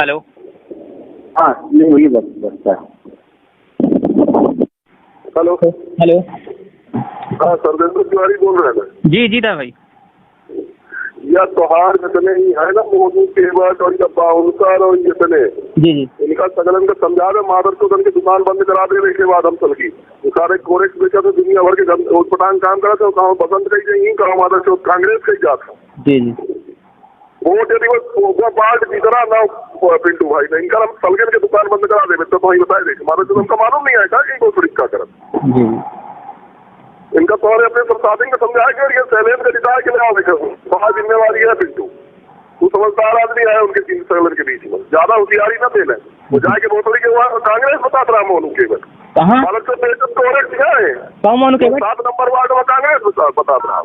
Hello. हाँ नहीं वही बचता है। Hello hello. हाँ सर्वेंद्र तिवारी बोल रहे हैं। जी जी दा भाई। या त्योहार जितने ही है ना मोदी केवट और बाउंसर और जितने जी जी इनका सगलन का समझा दे मादर चौधरी की दुकान बंद करा देने के बाद हम चल गई सारे कोरेक्स बेचा तो दुनिया भर के उठपटांग काम करा था कहा बसंत कही जाए कहा मादर चौथ कांग्रेस कही जाता। जी जी वोट यदि वो पार्ट जीतना ना पिंटू भाई ने इनका हम सलगन की दुकान बंद करा दे तो वही बताए देखे मादर चौथ हमका मालूम नहीं आएगा कि वो तरीका कर जी इनका तो अपने संसाधन का समझाया कि ये सैलेंस का जिताया के लिए आओ वहाँ जिम्मेवारी है पिंटू तू समझदार आदमी है उनके 3 सैलन के बीच में ज्यादा होशियारी न दे ले वो जाके बोतली के वहाँ कांग्रेस बताता रहा मोनू केवल कहाँ है 7 नंबर वार्ड में कांग्रेस बताता रहा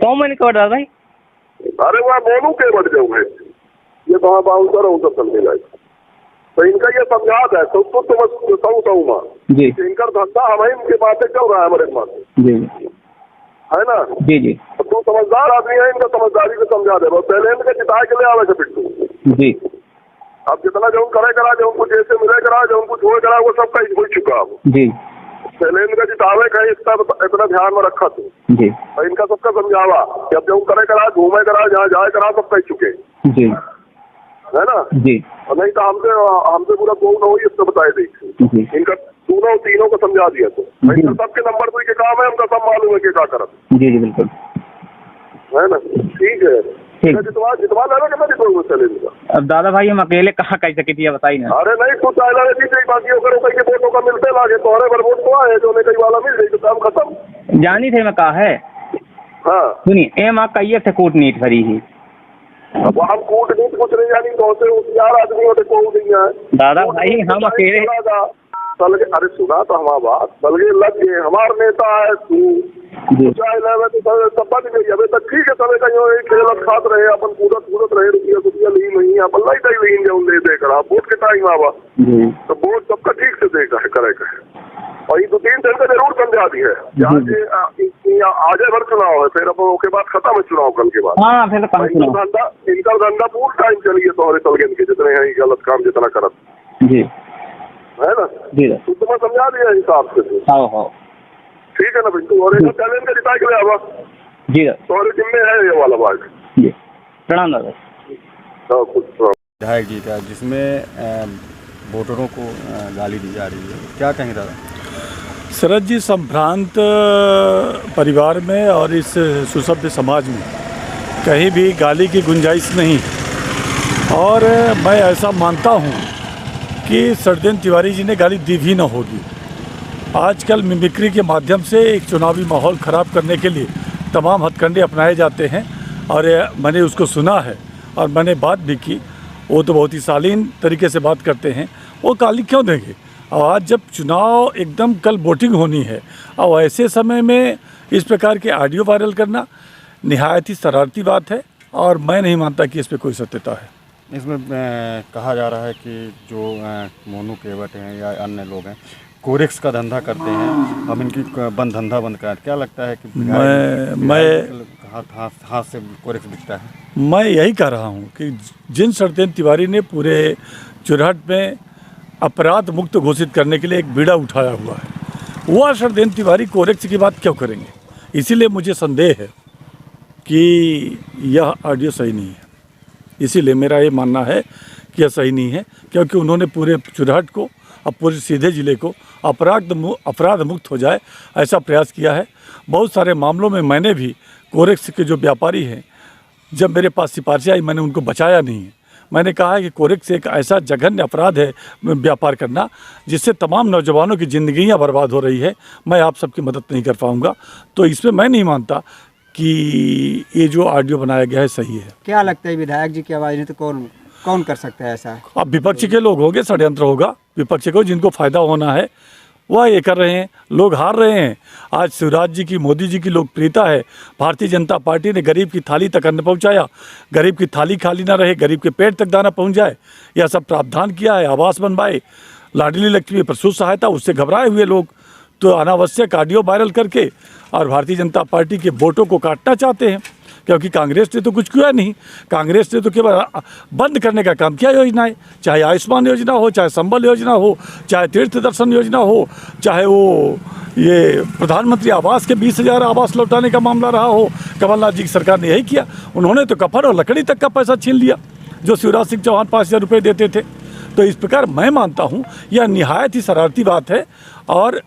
तो मैंने कहा था भाई अरे वहाँ मोनू केवल जो है ये कहाँ बाउंसर हूँ सब चलने लायक तो इनका ये समझात है तो समझ जी इनका धंधा हमें इनके बातें चल रहा है हमारे पास जी है ना। जी जी तू समझदार आदमी है इनका समझदारी से समझा दे पहले इनके जिताए के लिए आवे थे पिट्टू जी अब जितना जो करे करा जो उनको जैसे मिले करा जो उनको छोड़े करा वो सब कहीं हो चुका अब जी पहले इनका जितावे कहीं इतना ध्यान में रखा तू जी और इनका सबका समझावा कि अब जो करे करा घूमे करा जहाँ जाए करा सब कह चुके जी है ना। जी और नहीं तो हमसे पूरा कौन न हो इसको बताए दी जी इनका तीनों को समझा दिया तो इनका सबके नंबर 2 के काम है उनका सब मालूम है कि क्या करत। जी जी बिल्कुल है ना ठीक है जितवा लेना कि मैं जितवा चलेगा। अब दादा भाई हम अकेले कहाँ कह सके थी बताई ना। अरे नहीं तू चाहे लगे थी बाकी अगर कहीं के वोटों का मिलते लागे तो अरे बार वोट तो आए जो नहीं कहीं वाला मिल जाए तो काम खत्म जानी थे मैं कहा है। हाँ सुनिए एम आप कहिए थे कूटनीति भरी ही अब हम कूटनीति कुछ नहीं जानी तो होशियार आदमी होते कौन नहीं है दादा भाई हम अकेले सलगे अरे सुना तो हमारा बात सलगे लग गए हमारे नेता है तू चाहे तो बन गई अभी तक ठीक है सब कहीं खेलत खात रहे अपन कूदत रहे रुपया ली नहीं अपन नहीं कहीं लीन जाऊँ ले देकर आप वोट के टाइम आवा तो वोट सबका ठीक से देगा है करे और ये 2-3 दिन का जरूर समझा दी है आज भर चुनाव है फिर अब उसके बाद खत्म है चुनाव कल के बाद। हाँ फिर इनका धंधा पूरा टाइम चलिए तोहरे सलगन के जितने हैं गलत काम जितना करत जी है ना। जी तू तो मैं समझा दिया हिसाब से हाँ ठीक है ना बिल्कुल और एक चैलेंज का जिता के लिए आवा जी तोहरे जिम्मे है ये वाला बात जी प्रणाम दादा। विधायक जी का जिसमें वोटरों को गाली दी जा रही है क्या कहें दादा। शरद जी संभ्रांत परिवार में और इस सुसभ्य समाज में कहीं भी गाली की गुंजाइश नहीं और मैं ऐसा मानता हूँ कि सरदेन तिवारी जी ने गाली दी भी न होगी। आजकल मिमिक्री के माध्यम से एक चुनावी माहौल ख़राब करने के लिए तमाम हथकंडे अपनाए जाते हैं और मैंने उसको सुना है और मैंने बात भी की। वो तो बहुत ही शालीन तरीके से बात करते हैं, वो गाली क्यों देंगे। और आज जब चुनाव एकदम कल वोटिंग होनी है और ऐसे समय में इस प्रकार के ऑडियो वायरल करना निहायत ही शरारती बात है और मैं नहीं मानता कि इस पर कोई सत्यता है। इसमें कहा जा रहा है कि जो मोनू केवट हैं या अन्य लोग हैं कोरेक्स का धंधा करते हैं हम इनकी धंधा बंद करा क्या लगता है कि मैं हाथ से कोरेक्स बिकता है। मैं यही कह रहा हूँ कि जिन सरदेन तिवारी ने पूरे चुरहट में अपराध मुक्त घोषित करने के लिए एक बीड़ा उठाया हुआ है वह सरदेन तिवारी कोरेक्स की बात क्यों करेंगे। इसीलिए मुझे संदेह है कि यह ऑडियो सही नहीं है। इसीलिए मेरा ये मानना है कि यह सही नहीं है क्योंकि उन्होंने पूरे चुरहट को और पूरे सीधे ज़िले को अपराध मुक्त हो जाए ऐसा प्रयास किया है। बहुत सारे मामलों में मैंने भी कोरेक्स के जो व्यापारी हैं जब मेरे पास सिफारिशें आई मैंने उनको बचाया नहीं है। मैंने कहा है कि कोरेक्स एक ऐसा जघन्य अपराध है व्यापार करना जिससे तमाम नौजवानों की ज़िंदगियाँ बर्बाद हो रही है। मैं आप सबकी मदद नहीं कर पाऊँगा तो इसमें मैं नहीं मानता कि ये जो ऑडियो बनाया गया है सही है। क्या लगता है विधायक जी की आवाज़ नहीं तो कौन कर सकता है ऐसा। अब विपक्ष के लोग होंगे, षड्यंत्र होगा विपक्ष को जिनको फ़ायदा होना है वह ये कर रहे हैं। लोग हार रहे हैं। आज शिवराज जी की मोदी जी की लोकप्रियता है। भारतीय जनता पार्टी ने गरीब की थाली तक अन्न पहुंचाया, गरीब की थाली खाली ना रहे, गरीब के पेट तक दाना पहुंच जाए, यह सब प्रावधान किया है। आवास बनवाए, लाडली लक्ष्मी प्रसूत सहायता, उससे घबराए हुए लोग तो अनावश्यक ऑडियो वायरल करके और भारतीय जनता पार्टी के वोटों को काटना चाहते हैं क्योंकि कांग्रेस ने तो कुछ किया नहीं। कांग्रेस ने तो केवल बंद करने का काम किया योजनाएं, चाहे आयुष्मान योजना हो, चाहे संबल योजना हो, चाहे तीर्थ दर्शन योजना हो, चाहे वो ये प्रधानमंत्री आवास के 20,000 आवास लौटाने का मामला रहा हो। कमलनाथ जी की सरकार ने यही किया। उन्होंने तो कफन और लकड़ी तक का पैसा छीन लिया जो शिवराज सिंह चौहान 5,000 रुपये देते थे। तो इस प्रकार मैं मानता हूँ यह निहायत ही शरारती बात है और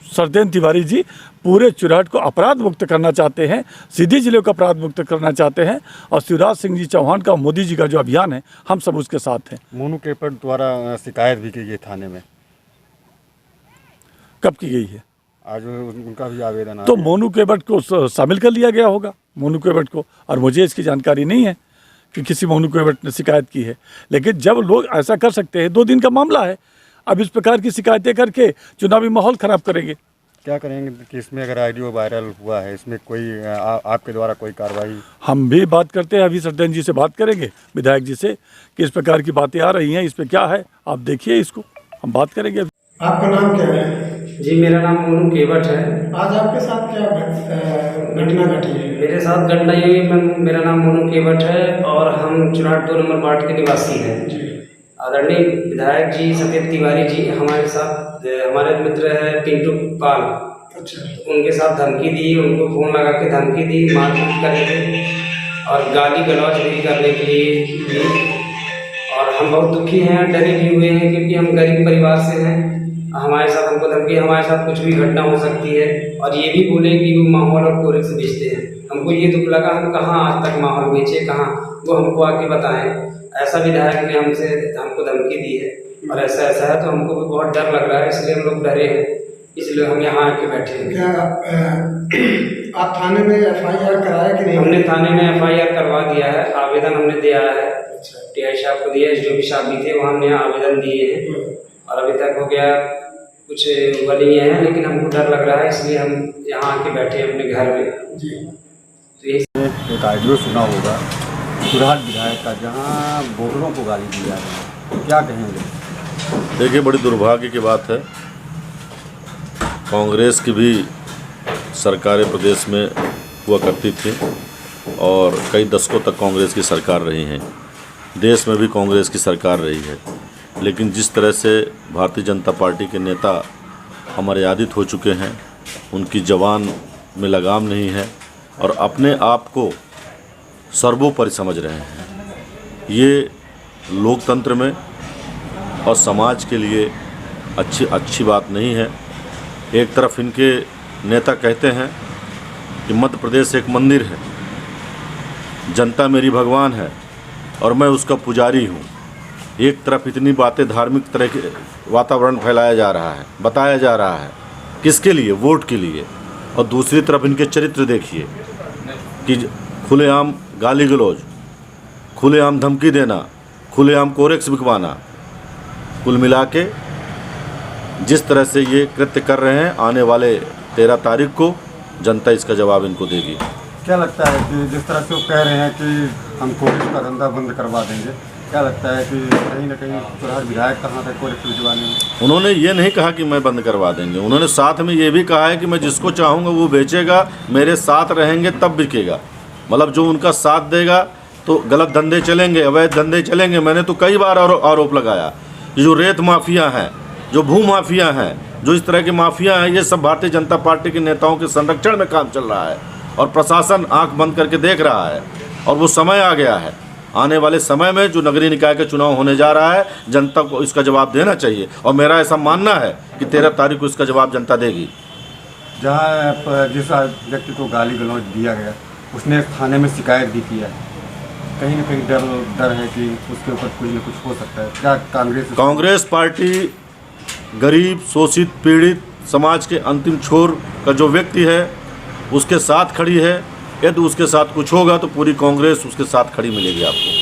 सरदेन तिवारी जी पूरे चुराहट को अपराध मुक्त करना चाहते हैं, सीधी जिले को अपराध मुक्त करना चाहते हैं और शिवराज सिंह जी चौहान का, मोदी जी का जो अभियान है हम सब उसके साथ हैं। मोनू केवट द्वारा शिकायत भी की गई थाने में, कब की गई है? आज उनका भी आवेदन आया। तो मोनू केवट को शामिल कर लिया गया होगा, मोनू केवट को, और मुझे इसकी जानकारी नहीं है कि किसी मोनू केवट ने शिकायत की है। लेकिन जब लोग ऐसा कर सकते हैं, 2 दिन का मामला है, अब इस प्रकार की शिकायतें करके चुनावी माहौल खराब करेंगे। क्या करेंगे कि इसमें अगर ऑडियो वायरल हुआ है, इसमें कोई आपके द्वारा कोई कार्रवाई? हम भी बात करते हैं, अभी सरदेन जी से बात करेंगे, विधायक जी से, कि इस प्रकार की बातें आ रही हैं, इस पर क्या है, आप देखिए इसको, हम बात करेंगे अभी। आपका नाम क्या है? जी मेरा नाम मोनू केवट है। आज आपके साथ क्या घटना घटी है? मेरे साथ घटना ये हुई, मेरा नाम मोनू केवट है और हम चुराहट 2 नंबर वार्ड के निवासी हैं। आदरणीय विधायक जी सफेद तिवारी जी हमारे साथ, हमारे मित्र है पिंटू पाल, अच्छा, उनके साथ धमकी दी, उनको फ़ोन लगा के धमकी दी, मारपीट करेंगे और गाली गलौज भी करने के लिए दी। और हम बहुत दुखी हैं, डरे भी हुए हैं क्योंकि हम गरीब परिवार से हैं। हमारे साथ हमको धमकी, हमारे साथ कुछ भी घटना हो सकती है। और ये भी बोले कि वो माहौल और कोरेक्स बेचते हैं। हमको ये दुख लगा, हम कहाँ आज तक माहौल बेचे, कहाँ, वो हमको आके बताएं। ऐसा विधायक ने हमको धमकी दी है और ऐसा है, तो हमको भी बहुत डर लग रहा है, इसलिए हम लोग डरे हैं, इसलिए हम यहाँ आके बैठे हैं। क्या आप थाने में FIR कराया कि नहीं? हमने थाने में FIR करवा दिया है, आवेदन हमने दिया है, TI साहब को दिया है, जो भी साहब भी थे वहाँ हमने आवेदन दिए हैं और अभी तक हो गया कुछ हुआ नहीं है, लेकिन हमको डर लग रहा है, इसलिए हम यहाँ आके बैठे हैं अपने घर में। जी, तो यही एक ऑडियो सुना होगा चुराहट विधायक का, जहाँ वोटरों को गाली दी जा रही है, क्या कहेंगे? देखिए, बड़ी दुर्भाग्य की बात है। कांग्रेस की भी सरकारें प्रदेश में हुआ करती थी और कई दशकों तक कांग्रेस की सरकार रही है। देश में भी कांग्रेस की सरकार रही है, लेकिन जिस तरह से भारतीय जनता पार्टी के नेता अमर्यादित हो चुके हैं, उनकी जवान में लगाम नहीं है और अपने आप को सर्वोपरि समझ रहे हैं, ये लोकतंत्र में और समाज के लिए अच्छी बात नहीं है। एक तरफ इनके नेता कहते हैं कि मध्य प्रदेश एक मंदिर है, जनता मेरी भगवान है और मैं उसका पुजारी हूँ। एक तरफ इतनी बातें, धार्मिक तरह के वातावरण फैलाया जा रहा है, बताया जा रहा है, किसके लिए? वोट के लिए। और दूसरी तरफ इनके चरित्र देखिए कि खुलेआम गाली गलौज, खुलेआम धमकी देना, खुलेआम कोरेक्स बिकवाना, कुल मिला के जिस तरह से ये कृत्य कर रहे हैं, आने वाले 13 तारीख को जनता इसका जवाब इनको देगी। क्या लगता है कि जिस तरह से वो कह रहे हैं कि हम कोरेक्स का धंधा बंद करवा देंगे, क्या लगता है कि कहीं ना कहीं चुराहट विधायक कहाँ तक कोरेक्स भिजवाने में? उन्होंने ये नहीं कहा कि मैं बंद करवा देंगे, उन्होंने साथ में ये भी कहा है कि मैं जिसको चाहूँगा वो बेचेगा, मेरे साथ रहेंगे तब बिकेगा। मतलब जो उनका साथ देगा तो गलत धंधे चलेंगे, अवैध धंधे चलेंगे। मैंने तो कई बार आरोप लगाया, जो रेत माफिया हैं, जो भू माफिया हैं, जो इस तरह के माफिया हैं, ये सब भारतीय जनता पार्टी के नेताओं के संरक्षण में काम चल रहा है और प्रशासन आंख बंद करके देख रहा है। और वो समय आ गया है, आने वाले समय में जो नगरीय निकाय का चुनाव होने जा रहा है, जनता को इसका जवाब देना चाहिए और मेरा ऐसा मानना है कि 13 तारीख को इसका जवाब जनता देगी। जहाँ जिस व्यक्ति को गाली गलौज दिया गया, उसने थाने में शिकायत भी किया है, कहीं ना कहीं डर है कि उसके ऊपर कुछ न कुछ हो सकता है। क्या कांग्रेस पार्टी गरीब, शोषित, पीड़ित समाज के अंतिम छोर का जो व्यक्ति है उसके साथ खड़ी है। यदि उसके साथ कुछ होगा तो पूरी कांग्रेस उसके साथ खड़ी मिलेगी आपको।